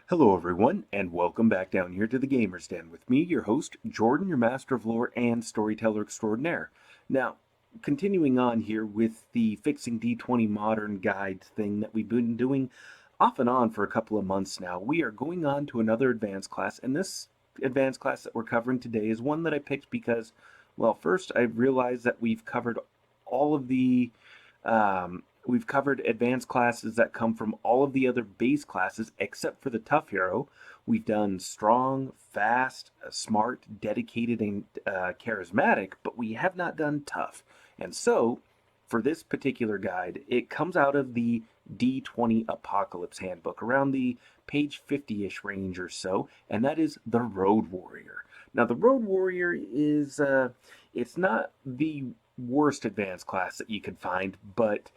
Hello, everyone, and welcome back down here to the Gamer's Den with me, your host, Jordan, your master of lore and storyteller extraordinaire. Now, continuing on here with the Fixing D20 Modern guide thing that we've been doing off and on for a couple of months now, we are going on to another advanced class, and this advanced class that we're covering today is one that I picked because, well, first I realized that all of the we've covered advanced classes that come from all of the other base classes except for the tough hero. We've done strong, fast, smart, dedicated, and charismatic, but we have not done tough. And so, for this particular guide, it comes out of the D20 Apocalypse Handbook, around the page 50-ish range or so, and that is the Road Warrior. Now, the Road Warrior is, it's not the worst advanced class that you could find, but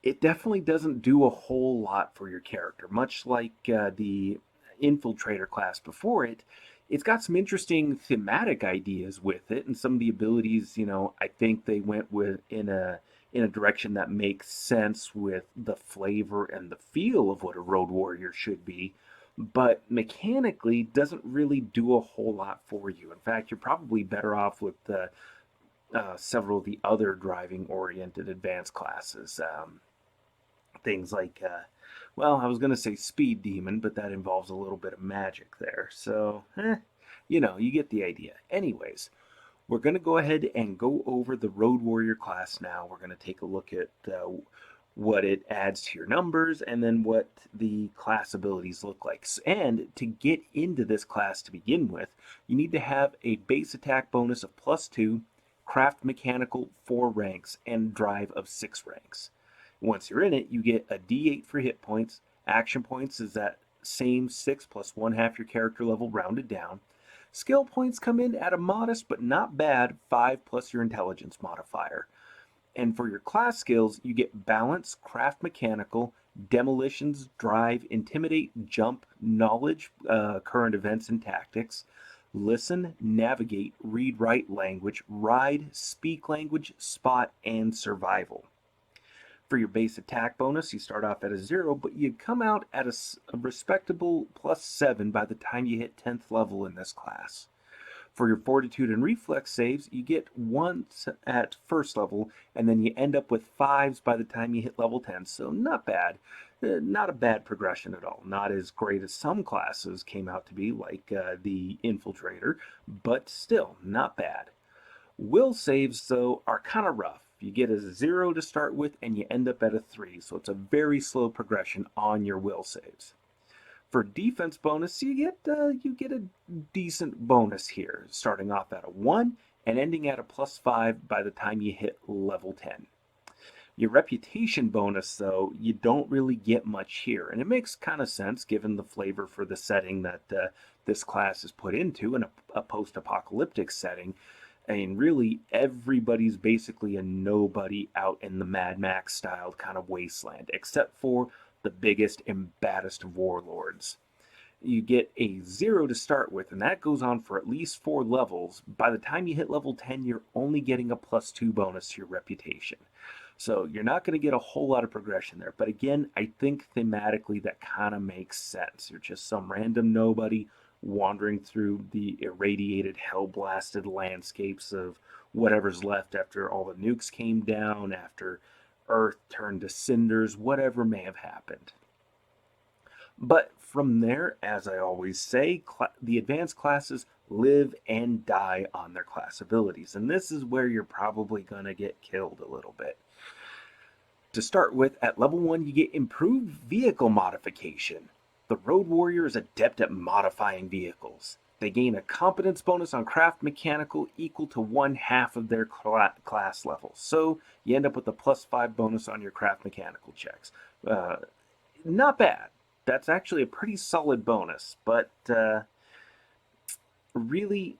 it definitely doesn't do a whole lot for your character. Much like the infiltrator class before it, it's got some interesting thematic ideas with it, and some of the abilities, I think they went with in a direction that makes sense with the flavor and the feel of what a road warrior should be, but mechanically doesn't really do a whole lot for you. In fact, you're probably better off with several of the other driving oriented advanced classes. Things like, well, I was going to say Speed Demon, but that involves a little bit of magic there. So, you get the idea. Anyways, we're going to go ahead and go over the Road Warrior class now. We're going to take a look at what it adds to your numbers and then what the class abilities look like. And to get into this class to begin with, you need to have a base attack bonus of +2, craft mechanical 4 ranks, and drive of 6 ranks. Once you're in it, you get a D8 for hit points. Action points is that same 6 plus 1/2 your character level rounded down. Skill points come in at a modest but not bad 5 plus your intelligence modifier. And for your class skills, you get balance, craft mechanical, demolitions, drive, intimidate, jump, knowledge, current events and tactics, listen, navigate, read, write language, ride, speak language, spot, and survival. For your base attack bonus, you start off at a 0, but you come out at a respectable +7 by the time you hit 10th level in this class. For your fortitude and reflex saves, you get 1s at first level, and then you end up with 5s by the time you hit level 10, so not bad. Not a bad progression at all. Not as great as some classes came out to be, like the Infiltrator, but still, not bad. Will saves, though, are kind of rough. You get a 0 to start with, and you end up at a 3, so it's a very slow progression on your will saves. For defense bonus, you get a decent bonus here, starting off at a 1 and ending at a +5 by the time you hit level 10. Your reputation bonus, though, you don't really get much here, and it makes kind of sense given the flavor for the setting that this class is put into, in a post-apocalyptic setting. I mean, really, everybody's basically a nobody out in the Mad Max styled kind of wasteland, except for the biggest and baddest of warlords. You get a 0 to start with, and that goes on for at least 4 levels. By the time you hit level 10, you're only getting a +2 bonus to your reputation. So you're not going to get a whole lot of progression there. But again, I think thematically that kind of makes sense. You're just some random nobody wandering through the irradiated, hell-blasted landscapes of whatever's left after all the nukes came down, after Earth turned to cinders, whatever may have happened. But from there, as I always say, the advanced classes live and die on their class abilities, and this is where you're probably going to get killed a little bit. To start with, at level 1, you get improved vehicle modification. The Road Warrior is adept at modifying vehicles. They gain a competence bonus on craft mechanical equal to 1/2 of their class level. So you end up with a +5 bonus on your craft mechanical checks. Not bad. That's actually a pretty solid bonus, but really,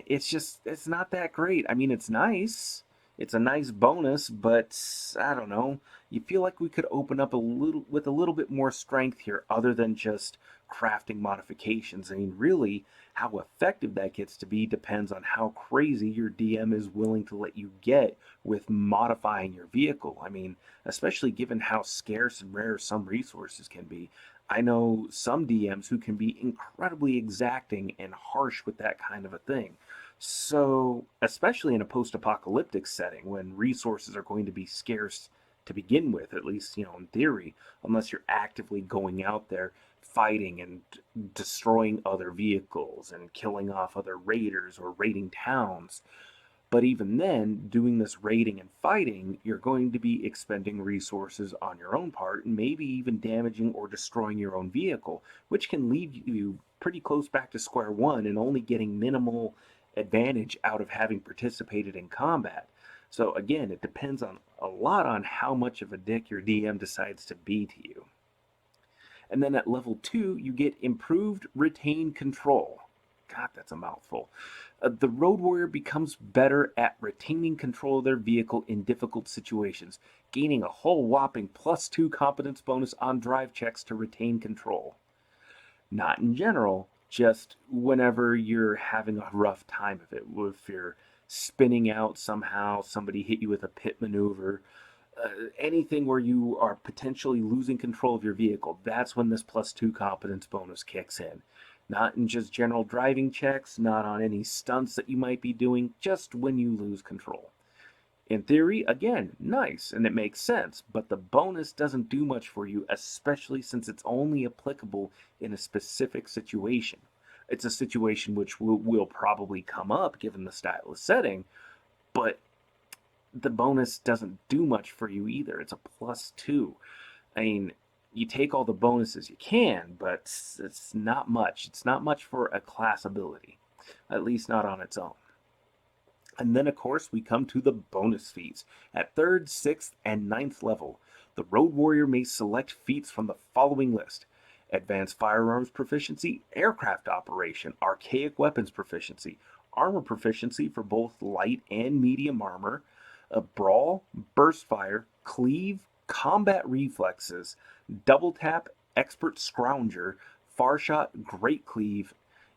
it's not that great. I mean, it's nice. It's a nice bonus, but I don't know. You feel like we could open up a little bit more strength here, other than just crafting modifications. I mean, really, how effective that gets to be depends on how crazy your DM is willing to let you get with modifying your vehicle. I mean, especially given how scarce and rare some resources can be. I know some DMs who can be incredibly exacting and harsh with that kind of a thing. So, especially in a post apocalyptic setting when resources are going to be scarce to begin with, at least, in theory, unless you're actively going out there fighting and destroying other vehicles and killing off other raiders or raiding towns. But even then, doing this raiding and fighting, you're going to be expending resources on your own part and maybe even damaging or destroying your own vehicle, which can leave you pretty close back to square one and only getting minimal advantage out of having participated in combat. So again, it depends on a lot on how much of a dick your DM decides to be to you. And then at level 2, you get improved retain control. God, that's a mouthful. The road warrior becomes better at retaining control of their vehicle in difficult situations, gaining a whole whopping +2 competence bonus on drive checks to retain control. Not in general, just whenever you're having a rough time of it. If you're spinning out somehow, somebody hit you with a pit maneuver, anything where you are potentially losing control of your vehicle, that's when this +2 competence bonus kicks in. Not in just general driving checks, not on any stunts that you might be doing, just when you lose control. In theory, again, nice, and it makes sense, but the bonus doesn't do much for you, especially since it's only applicable in a specific situation. It's a situation which will probably come up given the style of setting, but the bonus doesn't do much for you either. It's a +2. I mean, you take all the bonuses you can, but it's not much. It's not much for a class ability, at least not on its own. And then, of course, we come to the bonus feats. At 3rd, 6th, and 9th level, the Road Warrior may select feats from the following list: Advanced Firearms Proficiency, Aircraft Operation, Archaic Weapons Proficiency, Armor Proficiency for both light and medium armor, Brawl, Burst Fire, Cleave, Combat Reflexes, Double Tap, Expert Scrounger, Far Shot, Great Cleave,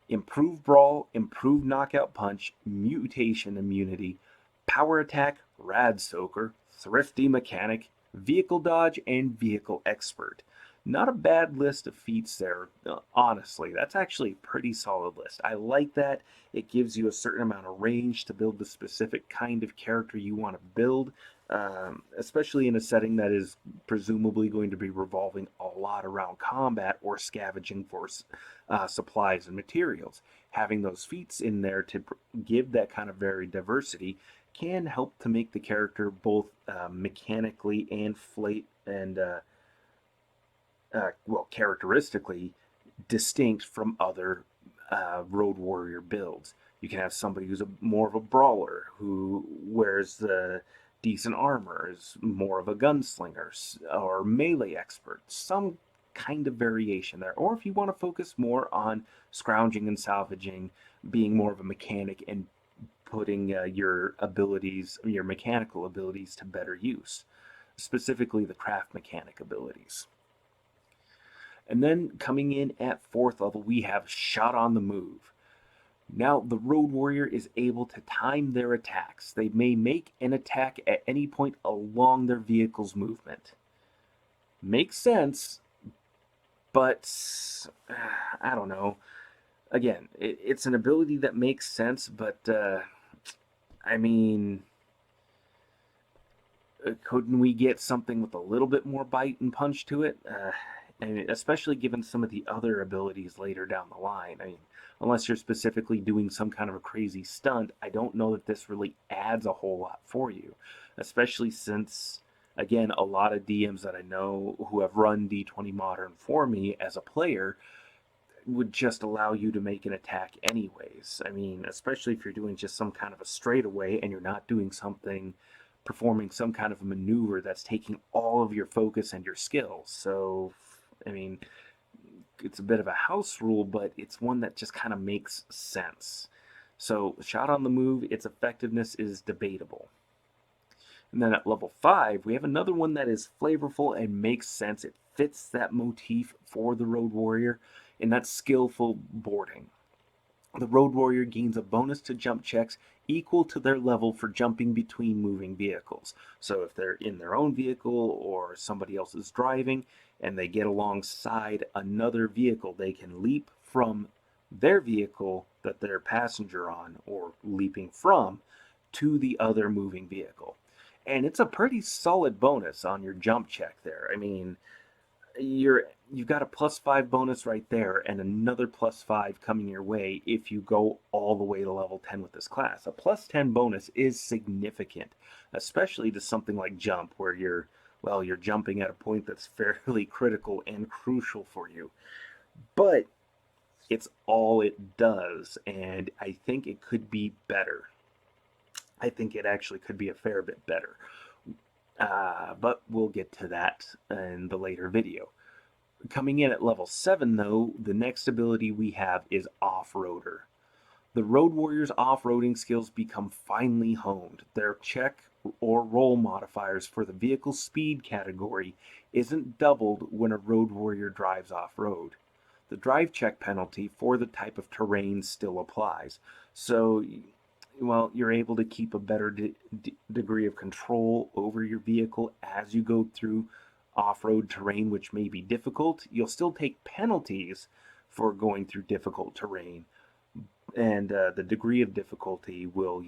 Improved Brawl, Improved Knockout Punch, Mutation Immunity, Power Attack, Rad Soaker, Thrifty Mechanic, Vehicle Dodge, and Vehicle Expert. Not a bad list of feats there, honestly. That's actually a pretty solid list. I like that. It gives you a certain amount of range to build the specific kind of character you want to build, especially in a setting that is presumably going to be revolving a lot around combat or scavenging for supplies and materials. Having those feats in there to give that kind of varied diversity can help to make the character both mechanically and characteristically distinct from other road warrior builds. You can have somebody who's more of a brawler, who wears the decent armor, is more of a gunslinger, or melee expert. Some kind of variation there. Or if you want to focus more on scrounging and salvaging, being more of a mechanic and putting your abilities, your mechanical abilities to better use, specifically the craft mechanic abilities. And then coming in at 4th level, we have Shot on the Move. Now, the Road Warrior is able to time their attacks. They may make an attack at any point along their vehicle's movement. Makes sense, but I don't know. Again, it's an ability that makes sense, but I mean, couldn't we get something with a little bit more bite and punch to it? And especially given some of the other abilities later down the line. I mean, unless you're specifically doing some kind of a crazy stunt, I don't know that this really adds a whole lot for you. Especially since, again, a lot of DMs that I know who have run D20 Modern for me as a player would just allow you to make an attack anyways. I mean, especially if you're doing just some kind of a straightaway and you're not doing something, performing some kind of a maneuver that's taking all of your focus and your skills. So, I mean, it's a bit of a house rule, but it's one that just kind of makes sense. So, Shot on the Move, its effectiveness is debatable. And then at level 5, we have another one that is flavorful and makes sense. It fits that motif for the Road Warrior. and that's Skillful Boarding. The road warrior gains a bonus to jump checks equal to their level for jumping between moving vehicles. So if they're in their own vehicle or somebody else is driving and they get alongside another vehicle, they can leap from their vehicle that they're passenger on or leaping from to the other moving vehicle. And it's a pretty solid bonus on your jump check there. I mean, you've got a +5 bonus right there and another +5 coming your way if you go all the way to level 10 with this class. A +10 bonus is significant, especially to something like jump where you're jumping at a point that's fairly critical and crucial for you. But it's all it does, and I think it could be better. I think it actually could be a fair bit better. But we'll get to that in the later video. Coming in at level 7, though, the next ability we have is Offroader. The Road Warrior's off-roading skills become finely honed. Their check or roll modifiers for the vehicle speed category isn't doubled when a Road Warrior drives off-road. The drive check penalty for the type of terrain still applies. So, well, you're able to keep a better degree of control over your vehicle as you go through off-road terrain, which may be difficult. You'll still take penalties for going through difficult terrain, and the degree of difficulty will,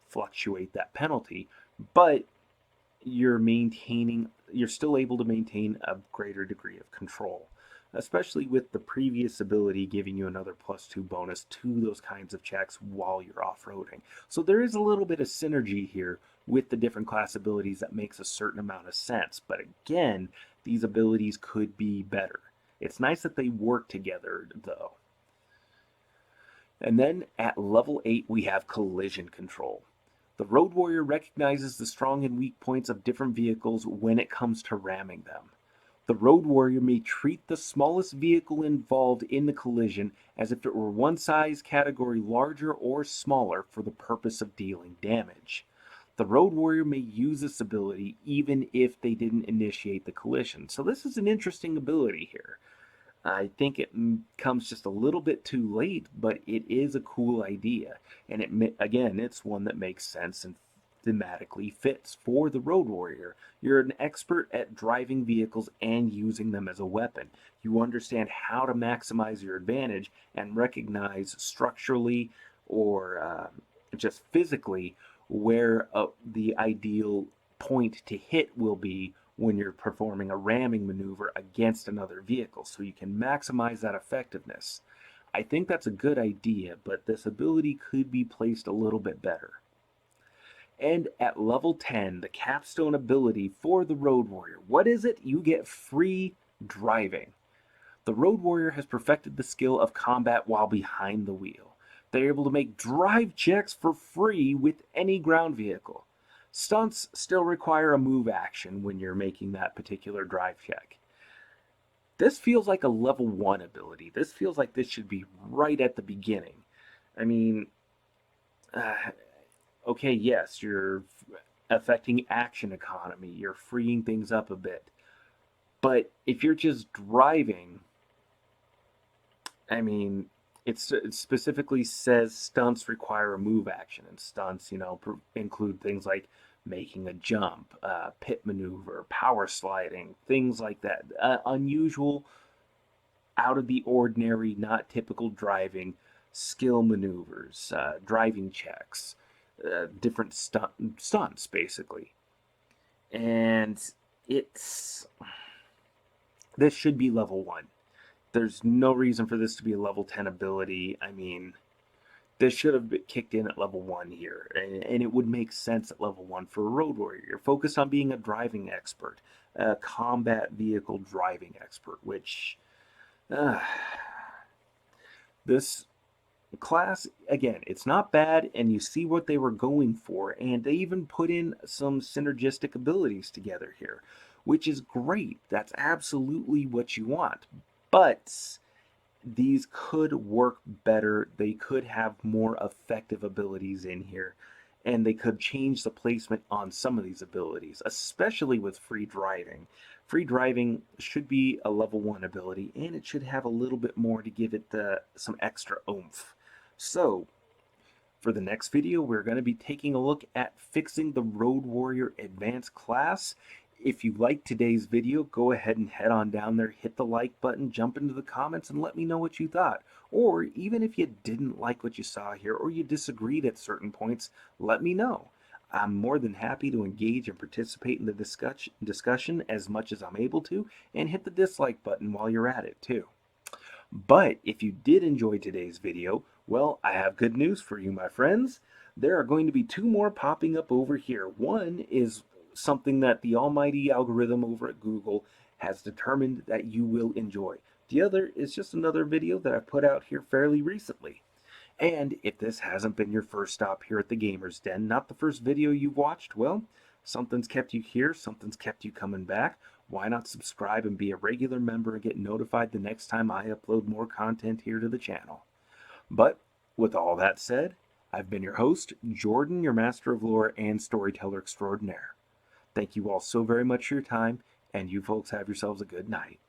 fluctuate that penalty, but you're still able to maintain a greater degree of control, especially with the previous ability giving you another +2 bonus to those kinds of checks while you're off-roading. So there is a little bit of synergy here with the different class abilities that makes a certain amount of sense. But again, these abilities could be better. It's nice that they work together, though. And then at level 8, we have collision control. The Road Warrior recognizes the strong and weak points of different vehicles when it comes to ramming them. The Road Warrior may treat the smallest vehicle involved in the collision as if it were one size category larger or smaller for the purpose of dealing damage. The Road Warrior may use this ability even if they didn't initiate the collision. So this is an interesting ability here. I think it comes just a little bit too late, but it is a cool idea. And it's one that makes sense and thematically fits for the Road Warrior. You're an expert at driving vehicles and using them as a weapon. You understand how to maximize your advantage and recognize structurally or just physically where the ideal point to hit will be when you're performing a ramming maneuver against another vehicle, so you can maximize that effectiveness. I think that's a good idea, but this ability could be placed a little bit better. And at level 10, the capstone ability for the Road Warrior. What is it? You get free driving. The Road Warrior has perfected the skill of combat while behind the wheel. They're able to make drive checks for free with any ground vehicle. Stunts still require a move action when you're making that particular drive check. This feels like a level 1 ability. This feels like this should be right at the beginning. I mean, okay, yes, you're affecting action economy. You're freeing things up a bit. But if you're just driving, I mean, it specifically says stunts require a move action, and stunts, include things like making a jump, pit maneuver, power sliding, things like that. Unusual, out of the ordinary, not typical driving, skill maneuvers, driving checks, different stunts, basically. And this should be level 1. There's no reason for this to be a level 10 ability. I mean, this should have been kicked in at level 1 here, and it would make sense at level 1 for a Road Warrior. You're focused on being a driving expert, a combat vehicle driving expert, which this class, again, it's not bad, and you see what they were going for, and they even put in some synergistic abilities together here, which is great. That's absolutely what you want. But these could work better. They could have more effective abilities in here. and they could change the placement on some of these abilities, especially with free driving. Free driving should be a level 1 ability, and it should have a little bit more to give it some extra oomph. So, for the next video, we're going to be taking a look at fixing the Road Warrior Advanced class. If you liked today's video, go ahead and head on down there, hit the like button, jump into the comments, and let me know what you thought. Or even if you didn't like what you saw here, or you disagreed at certain points, let me know. I'm more than happy to engage and participate in the discussion as much as I'm able to, and hit the dislike button while you're at it too. But if you did enjoy today's video, well, I have good news for you, my friends. There are going to be 2 more popping up over here. One is something that the almighty algorithm over at Google has determined that you will enjoy. The other is just another video that I put out here fairly recently. And if this hasn't been your first stop here at the Gamer's Den, not the first video you've watched, well, something's kept you here, something's kept you coming back. Why not subscribe and be a regular member and get notified the next time I upload more content here to the channel? But with all that said, I've been your host, Jordan, your master of lore and storyteller extraordinaire. Thank you all so very much for your time, and you folks have yourselves a good night.